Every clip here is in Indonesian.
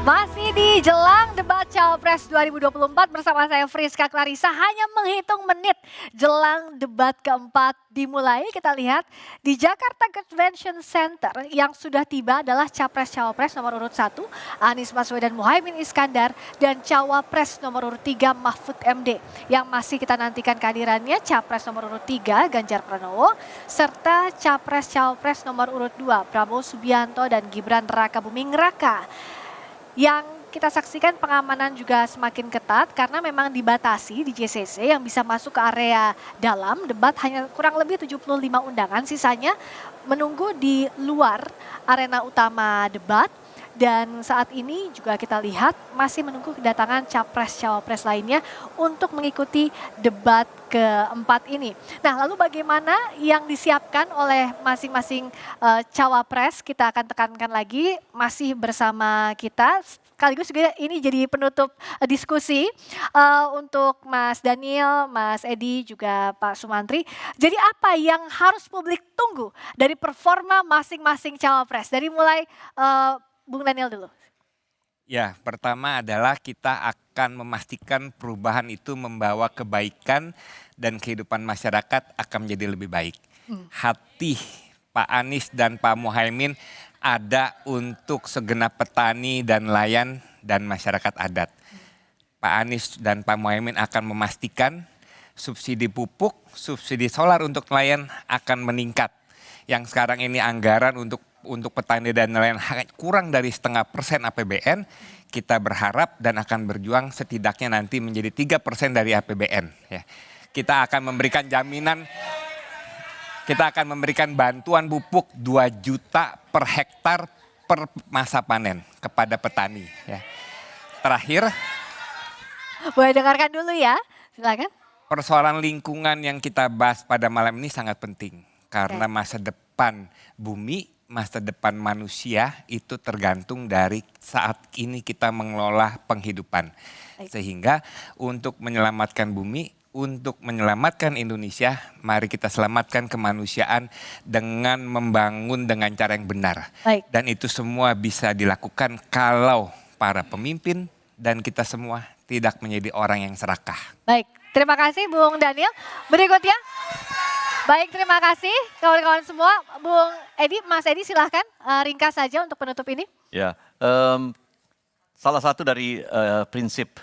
Masih di jelang debat Cawapres 2024 bersama saya Friska Clarissa, hanya menghitung menit jelang debat keempat dimulai. Kita lihat di Jakarta Convention Center yang sudah tiba adalah Capres-Cawapres nomor urut 1 Anies Baswedan Muhaimin Iskandar dan Cawapres nomor urut 3 Mahfud MD. Yang masih kita nantikan kehadirannya Capres nomor urut 3 Ganjar Pranowo serta Capres-Cawapres nomor urut 2 Prabowo Subianto dan Gibran Rakabuming Raka. Yang kita saksikan pengamanan juga semakin ketat karena memang dibatasi di JCC yang bisa masuk ke area dalam debat hanya kurang lebih 75 undangan, sisanya menunggu di luar arena utama debat. Dan saat ini juga kita lihat masih menunggu kedatangan capres-cawapres lainnya untuk mengikuti debat keempat ini. Nah, lalu bagaimana yang disiapkan oleh masing-masing cawapres, kita akan tekankan lagi masih bersama kita. Sekaligus juga ini jadi penutup diskusi untuk Mas Daniel, Mas Edi, juga Pak Sumantri. Jadi apa yang harus publik tunggu dari performa masing-masing cawapres? Dari mulai Bung Daniel dulu. Ya, pertama adalah kita akan memastikan perubahan itu membawa kebaikan dan kehidupan masyarakat akan menjadi lebih baik. Hati Pak Anies dan Pak Muhaimin ada untuk segenap petani dan nelayan dan masyarakat adat. Pak Anies dan Pak Muhaimin akan memastikan subsidi pupuk, subsidi solar untuk nelayan akan meningkat. Yang sekarang ini anggaran untuk petani dan nelayan kurang dari 0,5% APBN, kita berharap dan akan berjuang setidaknya nanti menjadi 3% dari APBN. Ya. Kita akan memberikan jaminan, kita akan memberikan bantuan pupuk 2 juta per hektar per masa panen kepada petani. Ya. Terakhir, boleh dengarkan dulu ya, silakan. Persoalan lingkungan yang kita bahas pada malam ini sangat penting karena masa depan bumi, masa depan manusia itu tergantung dari saat ini kita mengelola penghidupan. Sehingga untuk menyelamatkan bumi, untuk menyelamatkan Indonesia, mari kita selamatkan kemanusiaan dengan membangun dengan cara yang benar. Dan itu semua bisa dilakukan kalau para pemimpin dan kita semua tidak menjadi orang yang serakah. Baik, terima kasih Bung Daniel. Berikutnya. Baik, terima kasih kawan-kawan semua. Bung Edi, Mas Edi silahkan ringkas saja untuk penutup ini. Ya, salah satu dari prinsip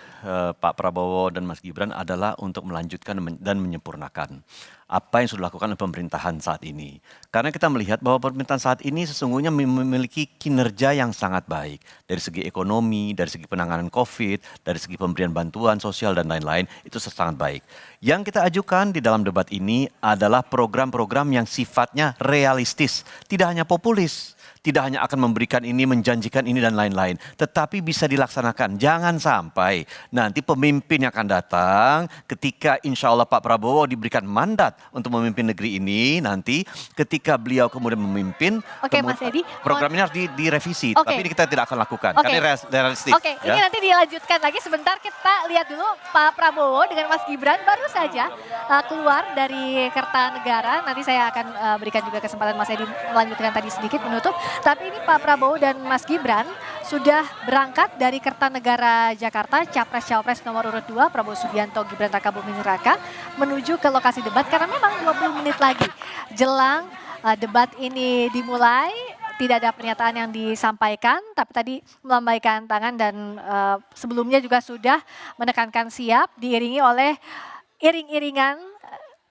Pak Prabowo dan Mas Gibran adalah untuk melanjutkan dan menyempurnakan apa yang sudah dilakukan oleh pemerintahan saat ini. Karena kita melihat bahwa pemerintahan saat ini sesungguhnya memiliki kinerja yang sangat baik. Dari segi ekonomi, dari segi penanganan COVID, dari segi pemberian bantuan sosial dan lain-lain, itu sangat baik. Yang kita ajukan di dalam debat ini adalah program-program yang sifatnya realistis, tidak hanya populis. Tidak hanya akan memberikan ini, menjanjikan ini dan lain-lain. Tetapi bisa dilaksanakan. Jangan sampai nanti pemimpin yang akan datang ketika insya Allah Pak Prabowo diberikan mandat untuk memimpin negeri ini. Nanti ketika beliau kemudian memimpin, Mas Edi, program ini harus direvisi. Tapi ini kita tidak akan lakukan. Karena realistis. Ini nanti dilanjutkan lagi. Sebentar kita lihat dulu Pak Prabowo dengan Mas Gibran baru saja keluar dari Kertanegara. Nanti saya akan berikan juga kesempatan Mas Edi melanjutkan tadi sedikit menutup. Tapi ini Pak Prabowo dan Mas Gibran sudah berangkat dari Kertanegara Jakarta, Capres-Cawapres nomor urut 2 Prabowo Subianto Gibran Rakabuming Raka menuju ke lokasi debat karena memang 20 menit lagi jelang debat ini dimulai. Tidak ada pernyataan yang disampaikan, tapi tadi melambaikan tangan dan sebelumnya juga sudah menekankan siap diiringi oleh iring-iringan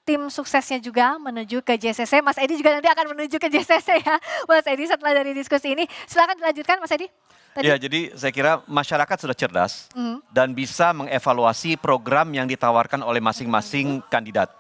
tim suksesnya juga menuju ke JCC. Mas Edi juga nanti akan menuju ke JCC ya. Mas Edi setelah dari diskusi ini. Silakan dilanjutkan Mas Edi. Ya, jadi saya kira masyarakat sudah cerdas dan bisa mengevaluasi program yang ditawarkan oleh masing-masing kandidat.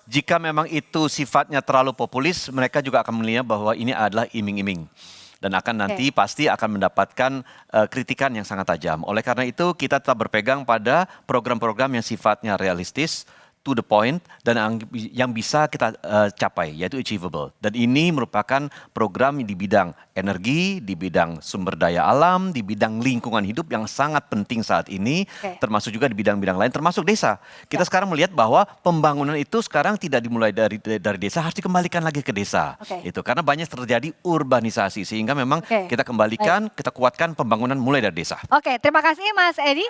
Jika memang itu sifatnya terlalu populis, mereka juga akan melihat bahwa ini adalah iming-iming. Dan akan nanti pasti akan mendapatkan kritikan yang sangat tajam. Oleh karena itu kita tetap berpegang pada program-program yang sifatnya realistis, to the point dan yang bisa kita capai, yaitu achievable. Dan ini merupakan program di bidang energi, di bidang sumber daya alam, di bidang lingkungan hidup yang sangat penting saat ini, termasuk juga di bidang-bidang lain, termasuk desa. Kita sekarang melihat bahwa pembangunan itu sekarang tidak dimulai dari desa, harus dikembalikan lagi ke desa. Itu karena banyak terjadi urbanisasi, sehingga memang kita kembalikan, kita kuatkan pembangunan mulai dari desa. Oke, terima kasih Mas Edi.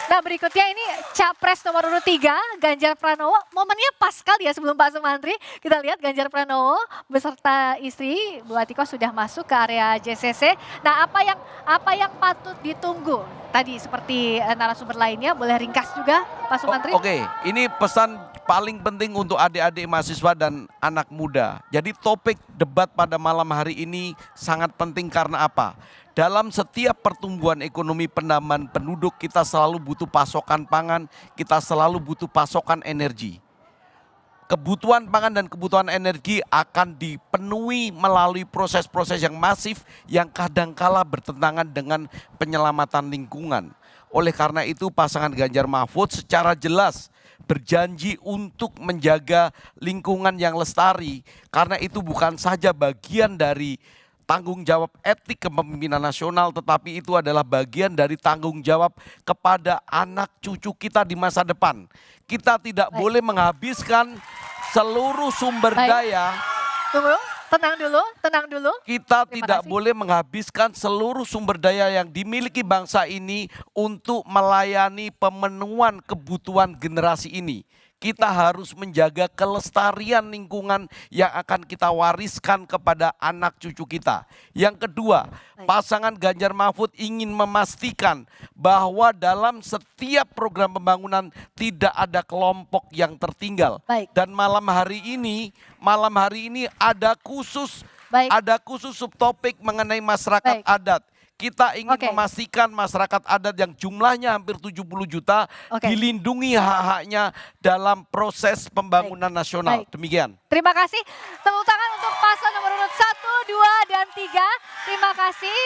Nah berikutnya ini Capres nomor urut 3, Ganjar Pranowo. Momennya pas sekali ya sebelum Pak Sumantri. Kita lihat Ganjar Pranowo beserta istri Bu Atiko sudah masuk ke area JCC. Nah apa yang patut ditunggu? Tadi seperti narasumber lainnya, boleh ringkas juga Pak Sumantri? Oke, ini pesan paling penting untuk adik-adik mahasiswa dan anak muda. Jadi topik debat pada malam hari ini sangat penting karena apa? Dalam setiap pertumbuhan ekonomi penambahan penduduk kita selalu butuh pasokan pangan, kita selalu butuh pasokan energi. Kebutuhan pangan dan kebutuhan energi akan dipenuhi melalui proses-proses yang masif yang kadangkala bertentangan dengan penyelamatan lingkungan. Oleh karena itu pasangan Ganjar Mahfud secara jelas berjanji untuk menjaga lingkungan yang lestari, karena itu bukan saja bagian dari tanggung jawab etik kepemimpinan nasional, tetapi itu adalah bagian dari tanggung jawab kepada anak cucu kita di masa depan. Kita tidak boleh menghabiskan seluruh sumber daya. Tunggu, tenang dulu. Kita tidak boleh menghabiskan seluruh sumber daya yang dimiliki bangsa ini untuk melayani pemenuhan kebutuhan generasi ini. Kita harus menjaga kelestarian lingkungan yang akan kita wariskan kepada anak cucu kita. Yang kedua, pasangan Ganjar Mahfud ingin memastikan bahwa dalam setiap program pembangunan tidak ada kelompok yang tertinggal. Dan malam hari ini ada khusus subtopik mengenai masyarakat adat. Kita ingin memastikan masyarakat adat yang jumlahnya hampir 70 juta dilindungi hak-haknya dalam proses pembangunan nasional. Demikian. Terima kasih. Tepuk tangan untuk paslon nomor urut 1, 2, dan 3. Terima kasih.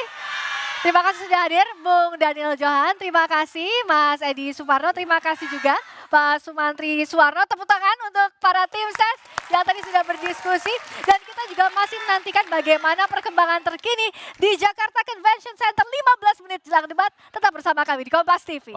Terima kasih sudah hadir Bung Daniel Johan. Terima kasih Mas Edi Suparno. Terima kasih juga Pak Sumantri Suwarno. Tepuk tangan untuk para tim ses yang tadi sudah berdiskusi. Dan kita juga masih menantikan bagaimana perkembangan terkini di Jakarta Convention Center 15 menit jelang debat. Tetap bersama kami di Kompas TV.